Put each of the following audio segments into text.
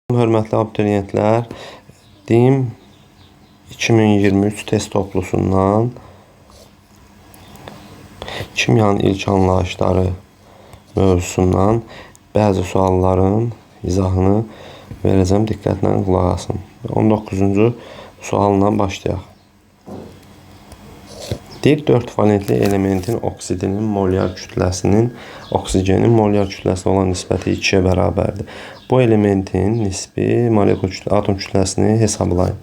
Hörmətli abituriyentlər, DİM 2023 test toplusundan kimyanın ilk anlayışları mövzusundan bəzi sualların izahını verəcəm, diqqətlə qulaq asın. 19-cu sualla başlayaq. Deyir, 4 valentli elementin oksidinin molyar kütləsinin oksigenin molyar kütləsi olan nisbəti 2-yə bərabərdir. Bu elementin nisbi molekul atom kütləsini hesablayın.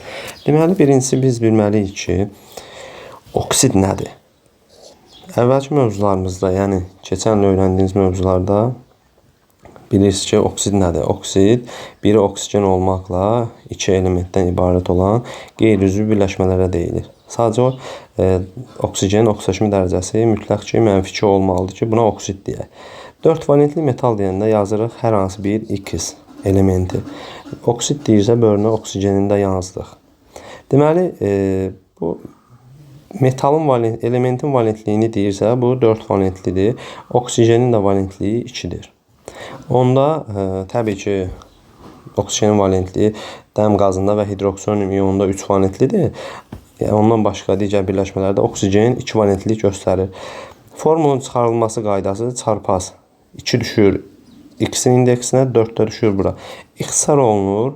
Deməli, birincisi biz bilməliyik ki, oksid nədir? Əvvəlki mövzularımızda, yəni keçən il öyrəndiyiniz mövzularda bilirsiniz ki, oksid nədir? Oksid, biri oksigen olmaqla 2 elementdən ibarət olan qeyri-üzvü birləşmələrə deyilir. Sadəcə o, oksigenin oksidləşmə dərəcəsi mütləq ki, -2 olmalıdır ki, buna oksid deyək. 4 valentli metal deyəndə yazırıq hər hansı bir X elementi. Oksid deyirsə, bölünə oksigenini də yazdıq. Deməli, bu metalın elementin valentliyini deyirsə, bu 4 valentlidir. Oksigenin də valentliyi 2-dir. Onda təbii ki, oksigenin valentliyi dəm qazında və hidroksonium ionunda 3 valentlidir. Ondan başqa digər birləşmələrdə oksigenin 2 valentlilik göstərir. Formulun çıxarılması qaydası çarpaz. 2 düşür X-in indeksinə, 4-də düşür bura. İxtisar olur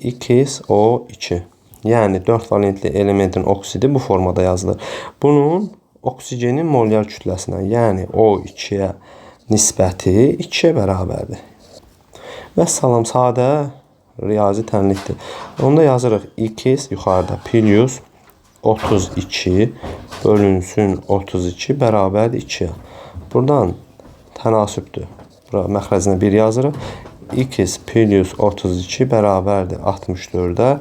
XO2. Yəni 4 valentli elementin oksidi bu formada yazılır. Bunun oksigenin molyar kütləsinə, yəni O2-yə nisbəti 2-yə bərabərdir. Və salam, sadə riyazi tənlikdir. Onda yazırıq X yuxarıda plus 32 bölünsün 32 bərabərdir 2-yə. Buradan tənasübdür. Bura məxrəcinə 1 yazırıq. X plus 32 bərabərdir 64-də.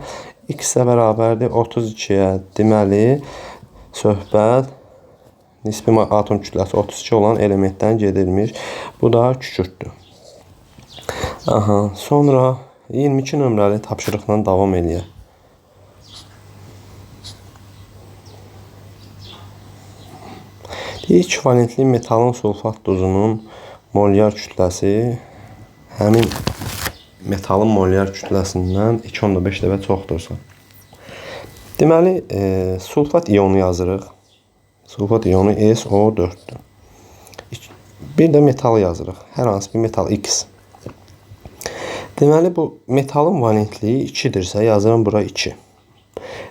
X-ə bərabərdir 32-yə. Deməli, söhbət nisbi atom kütləsi 32 olan elementdən gedilmiş. Bu da kükürdür. Sonra 22 nömrəli tapşırıqla davam edək. İlk valentli metalın sulfat duzunun molyar kütləsi həmin metalın molyar kütləsindən 2,5 dəfə çoxdursa. Deməli, sulfat ionu yazırıq. Sulfat ionu SO4-dür. Bir də metal yazırıq. Hər hansı bir metal X. Deməli, bu metalın valentliyi 2-dirsə, yazıram bura 2.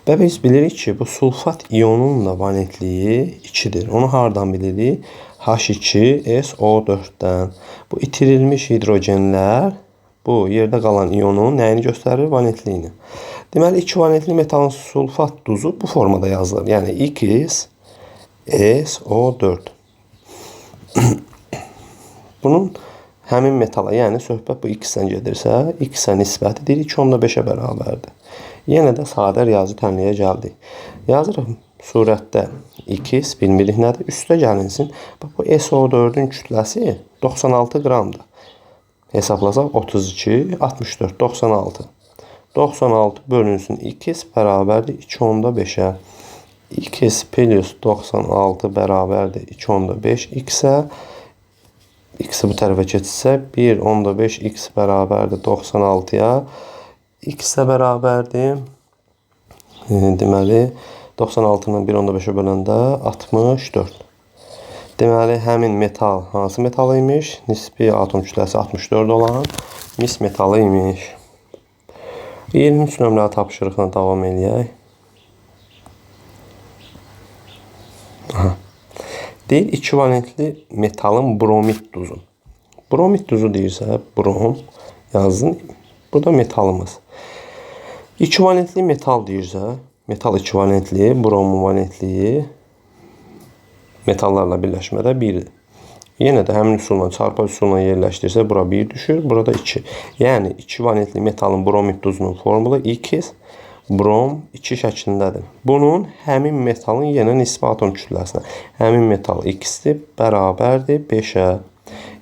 Və biz bilirik ki, bu sulfat ionunun da valentliyi 2-dir. Onu hardan bilirik? H2SO4-dən. Bu itirilmiş hidrogenlər bu yerdə qalan ionun nəyini göstərir? Valentliyini. Deməli, 2 valentli metalın sulfat duzu bu formada yazılır. Yəni XSO4. Bunun həmin metala, yəni söhbət bu X-dən gedirsə, X-ə nisbəti deyir 2,5-ə bərabərdir. Yenə də sadə riyazi tənliyə gəldik. Yazırıq surətdə X, bilmirik nədir, üstə gəlinsin. Bu SO4-ün kütləsi 96 qramdır. Hesablasaq 32, 64, 96. 96 bölünsün X bərabərdir 2,5-ə. X plus 96 bərabərdir 2,5 X-ə. X-i bu tərəfə keçsə 1,5 X bərabərdir 96-ya. X-ə bərabərdir. Deməli, 96-nın 1,5-ə böləndə 64. Deməli, həmin metal hansı metal imiş? Nisbi atom kütləsi 64 olan mis metalı imiş. 23 nömrəli tapşırıqla davam edək. Deyir, 2 valentli metalın bromid duzu. Bromid duzu deyirsə, brom yazın. Burada metalımız. 2 valentli metal deyirsə, metal 2 valentli, bromun valentliyi metallarla birləşmədə 1-dir. Yenə də həmin üsulla, çarpı üsulla yerləşdirsə, bura 1 düşür, burada 2. Yəni, 2 valentli metalın bromid duzunun formulu X, brom 2 şəklindədir. Bunun həmin metalın yenə nisbi atom kütləsinə. Həmin metal X-dir, bərabərdir 5-ə.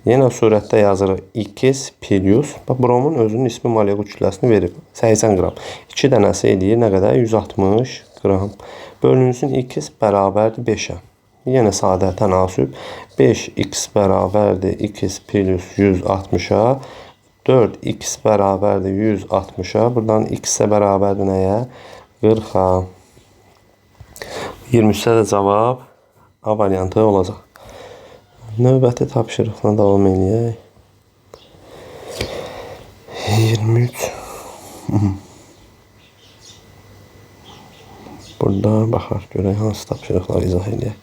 Yenə surətdə yazırıq X plus, bromun özünün nisbi molekul kütləsini verir. 80 qram. 2 dənəsi eləyir nə qədər? 160 qram. Bölünsün X bərabərdir 5-ə. Yenə sadə tənasüb. 5X bərabərdir X plus 160-a. 4x bərabərdir 160-a. Buradan x-ə bərabərdir nəyə? 40-a. 23-də də cavab A variantı olacaq. Növbəti tapşırıqla davam edək. 23. Burada baxaq görək hansı tapşırıqları izah edək.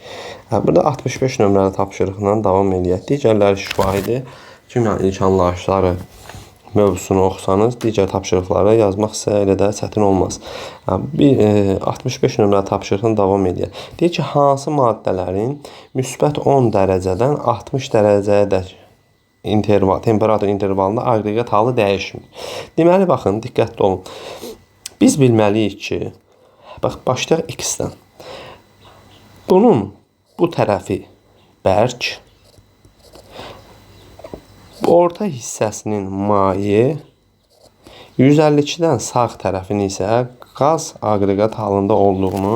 Burada 65 nömrəli tapşırıqla davam edək. Digərləri şifahidir. Kimya ilk anlayışları mövzusunu oxusanız, digər tapşırıqlara yazmaq sizə elə də çətin olmaz. 65 nömrəli tapşırıqla davam edək. Deyir ki, hansı maddələrin müsbət 10 dərəcədən 60 dərəcəyədək temperatur intervalında aqreqat halı dəyişmir. Deməli, baxın, diqqətli olun. Biz bilməliyik ki, başlayaq x-dən. Bunun bu tərəfi bərk, orta hissəsinin maye, 152-dən sağ tərəfini isə qaz aqreqat halında olduğunu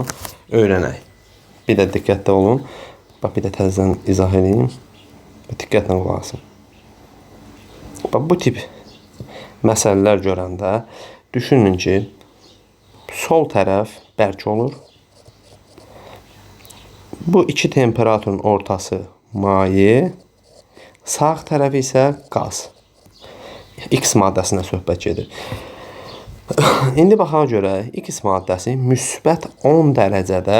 öyrənək. Bir də diqqətli olun. Bir də təzədən izah edeyim. Diqqətlə qulaq asın. Bu tip məsələlər görəndə düşünün ki, sol tərəf bərk olur. Bu iki temperaturun ortası maye, sağ tərəfi isə qaz. X maddəsinə söhbət gedir. İndi baxaq görək, X maddəsi müsbət 10 dərəcədə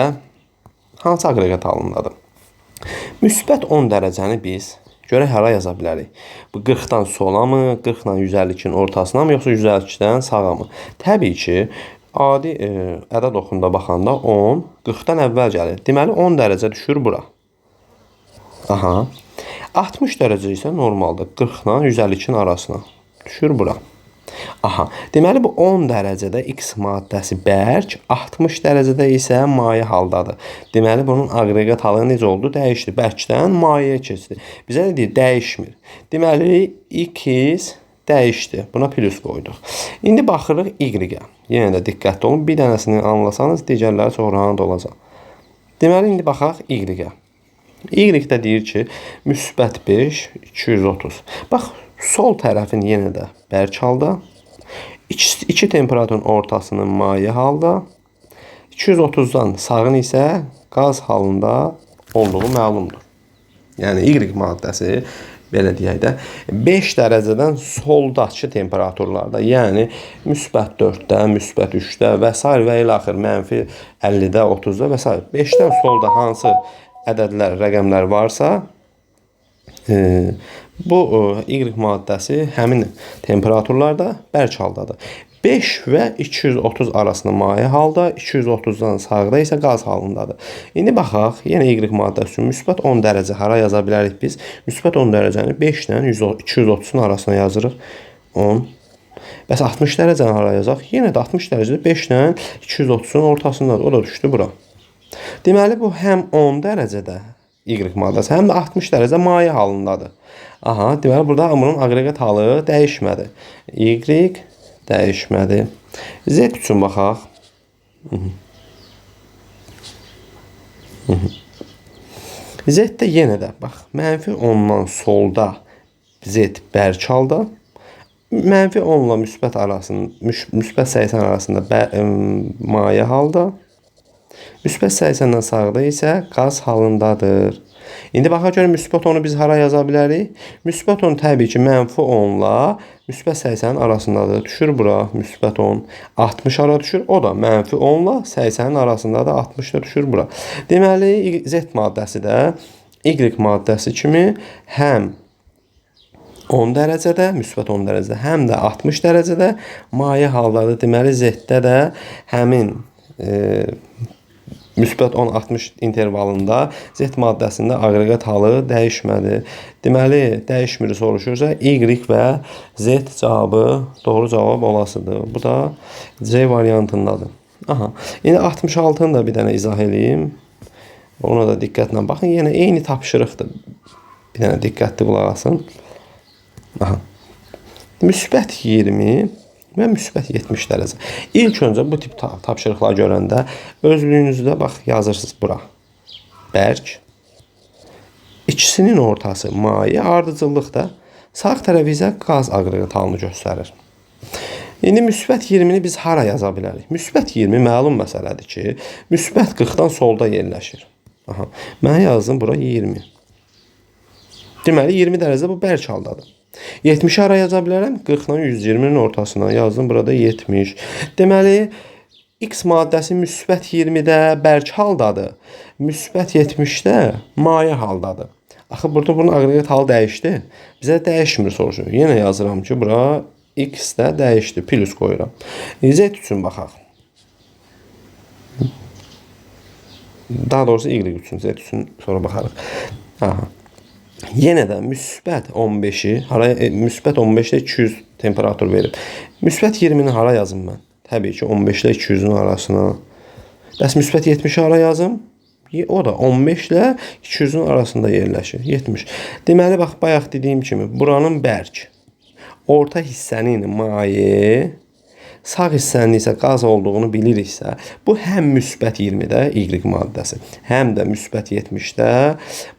hansı aqreqat halındadır? Müsbət 10 dərəcəni biz görək hara yaza bilərik. Bu 40-dan sola mı, 40-dan 152-nin ortasına mı, yoxsa 152-dən sağa mı? Təbii ki, adi ədəd oxunda baxanda 10, 40-dan əvvəl gəlir. Deməli, 10 dərəcə düşür bura. Aha. 60 dərəcə isə normaldır. 40-dan 152-nin arasına düşür bura. Aha. Deməli, bu 10 dərəcədə X maddəsi bərk, 60 dərəcədə isə maye haldadır. Deməli, bunun aqreqat halı necə oldu? Dəyişdi. Bərkdən mayeye keçdi. Bizə nə deyir? Dəyişmir. Deməli, X dəyişdi. Buna plus qoyduq. İndi baxırıq Y-ə. Yenə də diqqətli olun. Bir dənəsini anlasanız, digərləri çox rahat olacaq. Deməli, indi baxaq Y-ə. Y-də deyir ki, müsbət 5, 230. Bax, sol tərəfin yenə də bərk halda. İki temperaturun ortasının maye halda. 230-dan sağın isə qaz halında olduğu məlumdur. Yəni, Y maddəsi, belə deyək də, 5 dərəcədən soldakı temperaturlarda, yəni müsbət 4-də, müsbət 3-də və s. və ilə axır mənfi 50-də, 30-da və s. 5-dən solda hansı ədədlər, rəqəmlər varsa, bu Y maddəsi həmin temperaturlarda bərk haldadır. 5 və 230 arasında maye halda, 230-dan sağda isə qaz halındadır. İndi baxaq, yenə Y maddəsi üçün müsbət 10 dərəcə hara yaza bilərik biz? Müsbət 10 dərəcəni 5-lə 230-un arasına yazırıq. 10. Bəs 60 dərəcəni hara yazaq? Yenə də 60 dərəcədə 5-lə 230-un ortasındadır. O da düşdü bura. Deməli, bu həm 10 dərəcədə Y maddəsi, həm də 60 dərəcə maye halındadır. Aha, deməli, burada bunun aqreqat halı dəyişmədi. Y dəyişmədi. Z üçün baxaq. Z-də yenə də, bax, mənfi 10-dan solda Z bərk halda, mənfi 10-la müsbət 80 arasında maye halda, müsbət 80-dən sağda isə qaz halındadır. İndi baxaq görək, müsbət 10-u biz hara yaza bilərik? Müsbət 10 təbii ki, mənfi 10-la müsbət 80-nin arasındadır. Düşür bura, müsbət 10. 60 ara düşür. O da mənfi 10-la 80-nin arasındadır. 60 da düşür bura. Deməli, Z maddəsi də Y maddəsi kimi həm 10 dərəcədə, müsbət 10 dərəcədə, həm də 60 dərəcədə maye haldadır. Deməli, Z-də də həmin müsbət 10-60 intervalında Z maddəsində aqreqat halı dəyişmədi. Deməli, dəyişmiri soruşursa, Y və Z cavabı doğru cavab olasıdır. Bu da C variantındadır. Aha. İndi 66-nı da bir dənə izah edeyim. Ona da diqqətlə baxın. Yenə eyni tapşırıqdır. Bir dənə diqqətli qulaq asın. Aha. Müsbət 20 və müsbət 70 dərəcə. İlk öncə bu tip tapşırıqlar görəndə özlüyünüzdə bax yazırsınız bura. Bərk. İkisinin ortası maye, ardıcıllıq da Sağ tərəf isə qaz aqreqat halını göstərir. İndi müsbət 20-ni biz hara yaza bilərik? Müsbət 20 məlum məsələdir ki, müsbət 40-dan solda yerləşir. Aha, mən yazdım bura 20. Deməli 20 dərəcə bu bərk haldadır. 70-i hara yaza bilərəm? 40-dan 120-nin ortasına yazdım burada 70. Deməli X maddəsi müsbət 20-də bərk haldadır. Müsbət 70-də maye haldadır. Axı burada bunun aqreqat halı dəyişdi. Bizə dəyişmir soruşur. Yenə yazıram ki, bura X də dəyişdi. Plus qoyuram. Z üçün baxaq. Daha doğrusu Y üçün, Z üçün sonra baxarıq. Aha. Yenə də müsbət 15-i, müsbət 15-də 200 temperatur verib. Müsbət 20-ni hara yazım mən? Təbii ki, 15 ilə 200-ün arasına. Bəs müsbət 70-i hara yazım? O da 15 ilə 200-ün arasında yerləşir. 70. Deməli, bax, bayaq dediyim kimi, buranın bərk, orta hissənin maye, sağ hissənin isə qaz olduğunu biliriksə, bu həm müsbət 20-də Y maddəsi, həm də müsbət 70-də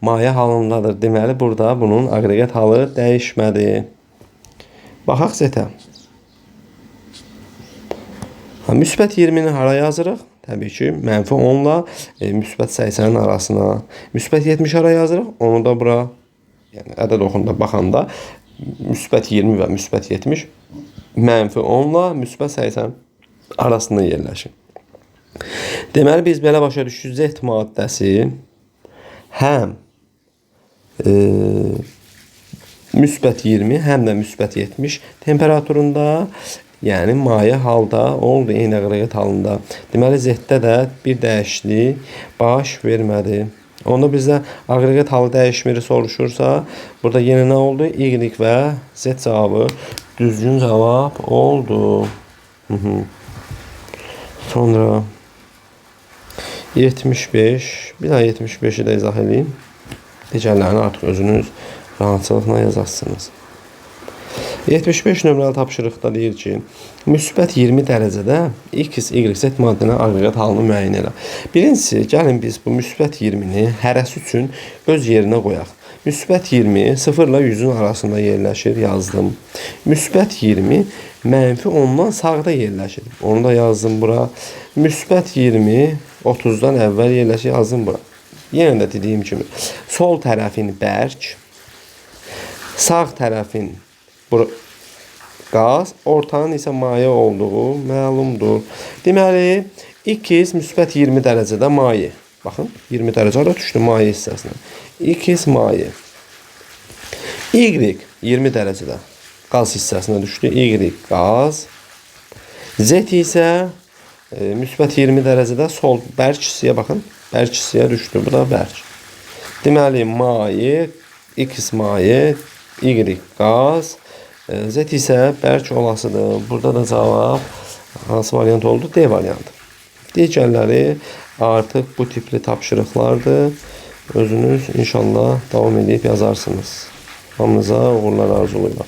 maye halındadır. Deməli, burada bunun aqreqat halı dəyişmədi. Baxaq Z-ə. Müsbət 20-ni hara yazırıq? Təbii ki, mənfi 10 ilə müsbət 80-in arasına. Müsbət 70 hara yazırıq? Onu da bura, yəni ədəd oxunda baxanda, müsbət 20 və müsbət 70 mənfi 10 ilə müsbət 80 arasında yerləşir. Deməli, biz belə başa düşürük, Z maddəsi həm müsbət 20, həm də müsbət 70 temperaturunda, yəni maye halda oldu, eyni aqreqat halında. Deməli, Z-də də bir dəyişiklik baş vermədi. Onda bizdə aqreqat halı dəyişmiri soruşursa, burada yenə nə oldu? Y və Z cavabı düzgün cavab oldu. Sonra 75, bir daha 75-i də izah edeyim. Digərlərini artıq özünüz rahatçılıqla yazasınız. 75 nömrəli tapşırıqda deyir ki, müsbət 20 dərəcədə X, Y, Z maddənin aqreqat halını müəyyən elə. Birincisi, gəlin biz bu müsbət 20-ni hərəsi üçün öz yerinə qoyaq. Müsbət 20 0 ilə 100-ün arasında yerləşir, yazdım. Müsbət 20 mənfi 10-dan sağda yerləşir. Onu da yazdım bura. Müsbət 20 30-dan əvvəl yerləşir, yazdım bura. Yenə də dediyim kimi, sol tərəfin bərk, sağ tərəfin qaz, ortanın isə maye olduğu məlumdur. Deməli, X müsbət 20 dərəcədə maye. Baxın, 20 dərəcədə düşdü maye hissəsinə. X maye. Y 20 dərəcədə qaz hissəsinə düşdü. Y qaz. Z isə müsbət 20 dərəcədə sol bərk hissəyə baxın. Bərk hissəyə düşdü. Bu da bərk. Deməli, maye, X maye, Y qaz. Z isə bərk olasıdır. Burada da cavab hansı variant oldu? D variantı. Digərləri artıq bu tipli tapşırıqlardır. Özünüz inşallah davam edib yazarsınız. Hamınıza uğurlar arzulayıram.